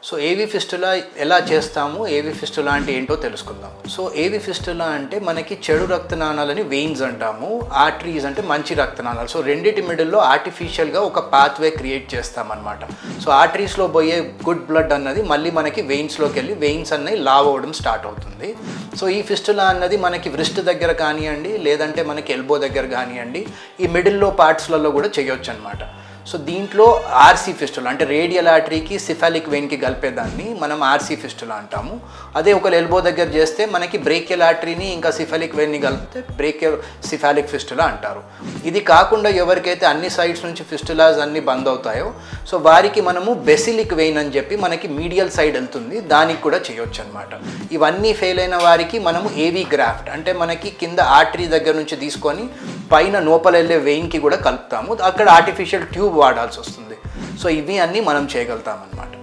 So ఏవి fistula ఎలా చేస్తాము, ఏవి ఫిస్టులా అంటే ఏంటో తెలుసుకుందాం. సో ఏవి ఫిస్టులా అంటే మనకి చెడు రక్తనాళాలని వెయిన్స్ అంటాము, ఆర్టరీస్ అంటే మంచి రక్తనాళాలు. సో రెండిటి మిడిల్లో ఆర్టిఫిషియల్గా ఒక పాత్వే క్రియేట్ చేస్తామన్నమాట. సో ఆర్టరీస్లో పోయే గుడ్ బ్లడ్ అన్నది మళ్ళీ మనకి వెయిన్స్లోకి వెళ్ళి వెయిన్స్ అన్నవి లావ్ అవ్వడం స్టార్ట్ అవుతుంది. సో ఈ ఫిస్టులా అన్నది మనకి వ్రిస్ట్ దగ్గర కానివ్వండి, లేదంటే మనకి ఎల్బో దగ్గర కానివ్వండి, ఈ మిడిల్లో పార్ట్స్లలో కూడా చేయొచ్చు అనమాట. సో దీంట్లో ఆర్సీ ఫిస్టులా అంటే రేడియల్ ఆర్టరీకి సిఫాలిక్ వెయిన్కి కలిపేదాన్ని మనం ఆర్సీ ఫిస్టులా అంటాము. అదే ఒక ఎల్బో దగ్గర చేస్తే మనకి బ్రేకియల్ ఆర్టరీని ఇంకా సిఫాలిక్ వెయిన్ని కలిపితే బ్రేకియల్ సిఫాలిక్ ఫిస్టులా అంటారు. ఇది కాకుండా ఎవరికైతే అన్ని సైడ్స్ నుంచి ఫిస్టులాస్ అన్నీ బంద్ అవుతాయో సో వారికి మనము బెసిలిక్ వెయిన్ అని చెప్పి మనకి మీడియల్ సైడ్ వెళ్తుంది, దానికి కూడా చేయొచ్చు అనమాట. ఇవన్నీ ఫెయిల్ అయిన వారికి మనము ఏవీ గ్రాఫ్ట్ అంటే మనకి కింద ఆర్టరీ దగ్గర నుంచి తీసుకొని పైన లోపల వెళ్ళే వెయిన్కి కూడా కలుపుతాము, అక్కడ ఆర్టిఫిషియల్ ట్యూబ్ వాడాల్సి వస్తుంది. సో ఇవి అన్నీ మనం చేయగలుగుతాం అన్నమాట.